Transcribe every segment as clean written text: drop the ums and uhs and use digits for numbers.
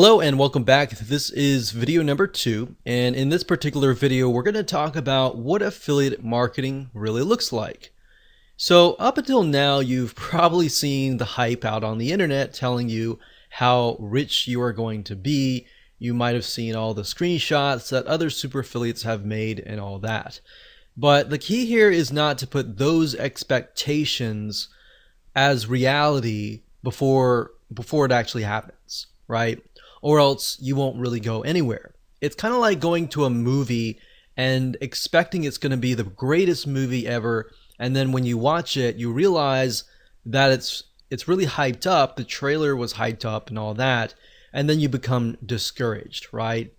Hello and welcome back. This is video number 2, and in this particular video we're going to talk about what affiliate marketing really looks like. So up until now you've probably seen the hype out on the internet telling you how rich you are going to be. You might have seen all the screenshots that other super affiliates have made and all that. But the key here is not to put those expectations as reality before it actually happens, right? Or else you won't really go anywhere. It's kind of like going to a movie and expecting it's going to be the greatest movie ever, and then when you watch it, you realize that it's really hyped up, the trailer was hyped up and all that, and then you become discouraged, right?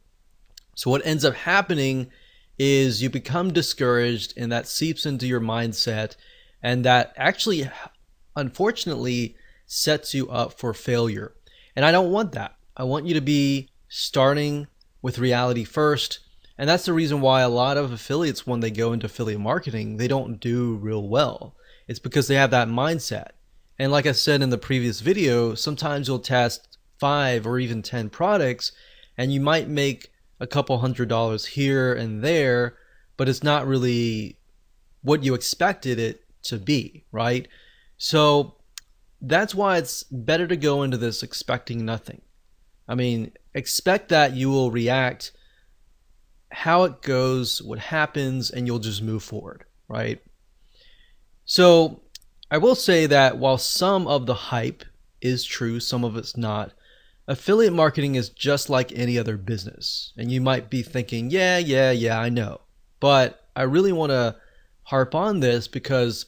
So what ends up happening is you become discouraged, and that seeps into your mindset, and that actually, unfortunately, sets you up for failure. And I don't want that. I want you to be starting with reality first. And that's the reason why a lot of affiliates, when they go into affiliate marketing, they don't do real well. It's because they have that mindset. And like I said in the previous video, sometimes you'll test 5 or even 10 products and you might make a couple $100 here and there, but it's not really what you expected it to be, right? So that's why it's better to go into this expecting nothing. I mean, expect that you will react, how it goes, what happens, and you'll just move forward, right? So I will say that while some of the hype is true, some of it's not, affiliate marketing is just like any other business. And you might be thinking, yeah, I know. But I really want to harp on this because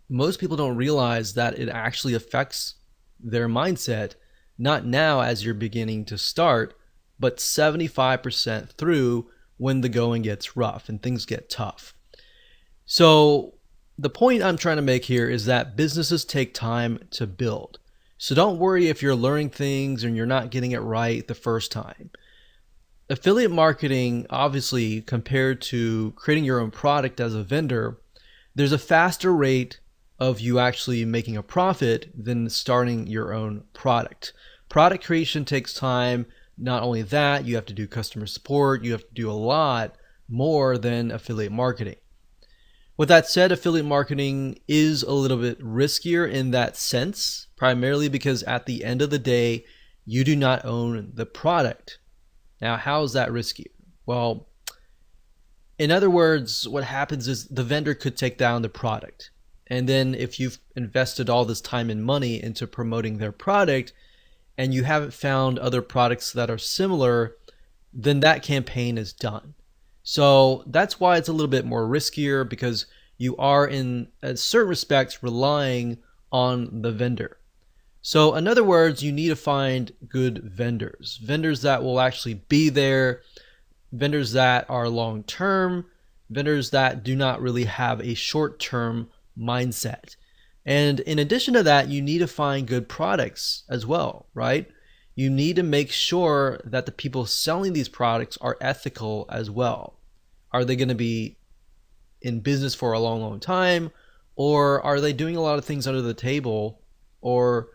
most people don't realize that it actually affects their mindset. Not now as you're beginning to start, but 75% through when the going gets rough and things get tough. So the point I'm trying to make here is that businesses take time to build. So don't worry if you're learning things and you're not getting it right the first time. Affiliate marketing, obviously, compared to creating your own product as a vendor, there's a faster rate of you actually making a profit than starting your own product. Product creation takes time. Not only that, you have to do customer support. You have to do a lot more than affiliate marketing. With that said, affiliate marketing is a little bit riskier in that sense, primarily because at the end of the day, you do not own the product. Now, how is that risky? Well, in other words, what happens is the vendor could take down the product. And then if you've invested all this time and money into promoting their product and you haven't found other products that are similar, then that campaign is done. So that's why it's a little bit more riskier, because you are in certain respects relying on the vendor. So in other words, you need to find good vendors that will actually be there, vendors that are long-term, vendors that do not really have a short-term mindset. And in addition to that, you need to find good products as well, right? You need to make sure that the people selling these products are ethical as well. Are they going to be in business for a long, long time? Or are they doing a lot of things under the table or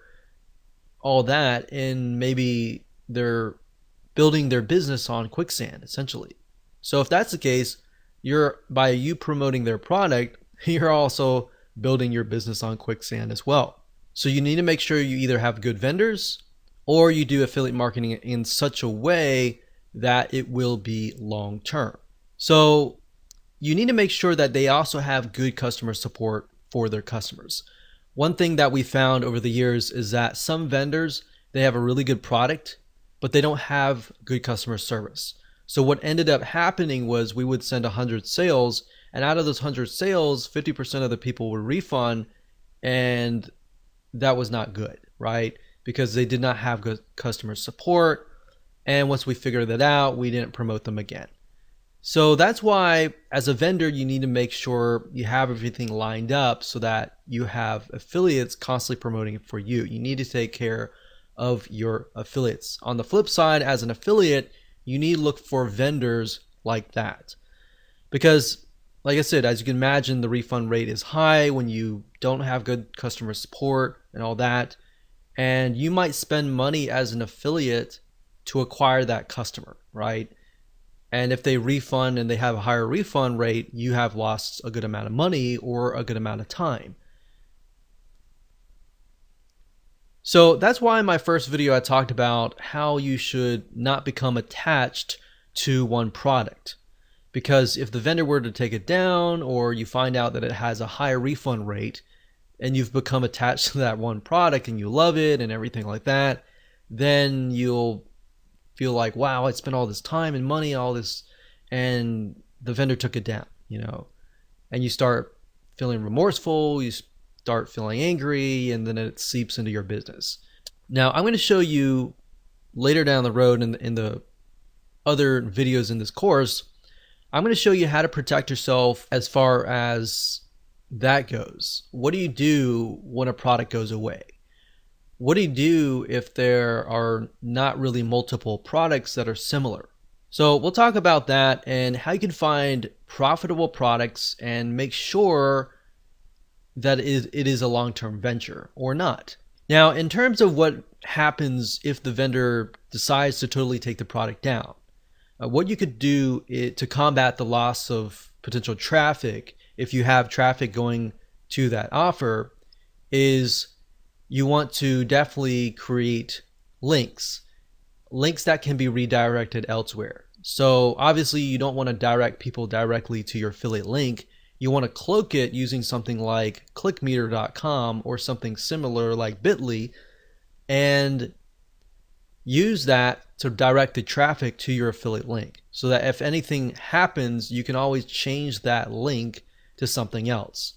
all that, and maybe they're building their business on quicksand, essentially? So if that's the case, by you promoting their product, you're also building your business on quicksand as well. So you need to make sure you either have good vendors or you do affiliate marketing in such a way that it will be long term. So you need to make sure that they also have good customer support for their customers. One thing that we found over the years is that some vendors, they have a really good product, but they don't have good customer service. So what ended up happening was we would send 100 sales, and out of those 100 sales, 50% of the people would refund, and that was not good, right? Because they did not have good customer support, and once we figured that out, we didn't promote them again. So that's why, as a vendor, you need to make sure you have everything lined up so that you have affiliates constantly promoting it for you. You need to take care of your affiliates. On the flip side, as an affiliate, you need to look for vendors like that. Because, like I said, as you can imagine, the refund rate is high when you don't have good customer support and all that. and you might spend money as an affiliate to acquire that customer, right? And if they refund and they have a higher refund rate, you have lost a good amount of money or a good amount of time. So that's why in my first video I talked about how you should not become attached to one product. Because if the vendor were to take it down, or you find out that it has a higher refund rate and you've become attached to that one product and you love it and everything like that, then you'll feel like, wow, I spent all this time and money, all this, and the vendor took it down, and you start feeling remorseful, you start feeling angry, and then it seeps into your business. Now, I'm going to show you later down the road in the other videos in this course, I'm going to show you how to protect yourself as far as that goes. What do you do when a product goes away? What do you do if there are not really multiple products that are similar? So we'll talk about that and how you can find profitable products and make sure that it is a long-term venture or not. Now, in terms of what happens if the vendor decides to totally take the product down, what you could do to combat the loss of potential traffic, if you have traffic going to that offer, is you want to definitely create links that can be redirected elsewhere. So obviously you don't want to direct people directly to your affiliate link. You want to cloak it using something like clickmeter.com or something similar like Bitly, and use that to direct the traffic to your affiliate link, so that if anything happens, you can always change that link to something else.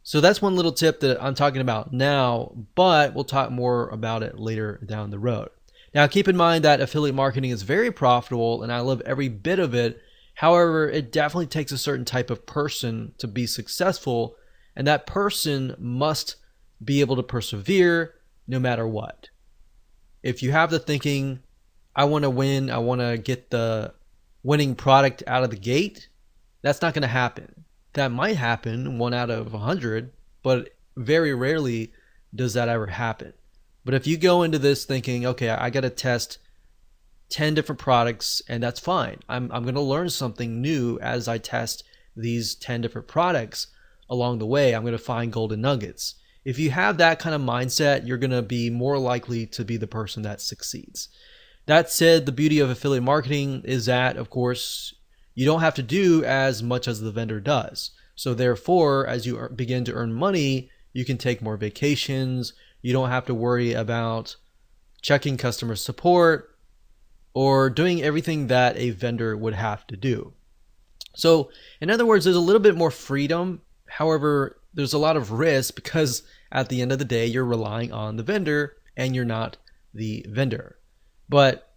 So that's one little tip that I'm talking about now, but we'll talk more about it later down the road. Now, keep in mind that affiliate marketing is very profitable and I love every bit of it. However, it definitely takes a certain type of person to be successful, and that person must be able to persevere no matter what. If you have the thinking, I want to win, I want to get the winning product out of the gate, that's not going to happen. That might happen 1 out of 100, but very rarely does that ever happen. But if you go into this thinking, okay, I got to test 10 different products, and that's fine. I'm going to learn something new as I test these 10 different products along the way. I'm going to find golden nuggets. If you have that kind of mindset, you're going to be more likely to be the person that succeeds. That said, the beauty of affiliate marketing is that, of course, you don't have to do as much as the vendor does. So therefore, as you begin to earn money, you can take more vacations. You don't have to worry about checking customer support or doing everything that a vendor would have to do. So in other words, there's a little bit more freedom. However, there's a lot of risk because at the end of the day, you're relying on the vendor and you're not the vendor. But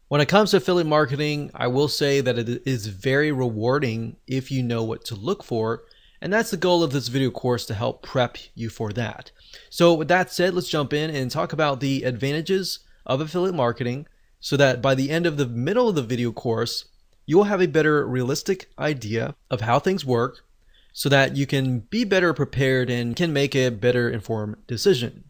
when it comes to affiliate marketing, I will say that it is very rewarding if you know what to look for. And that's the goal of this video course, to help prep you for that. So with that said, let's jump in and talk about the advantages of affiliate marketing, so that by the end of the middle of the video course, you will have a better realistic idea of how things work, so that you can be better prepared and can make a better informed decision.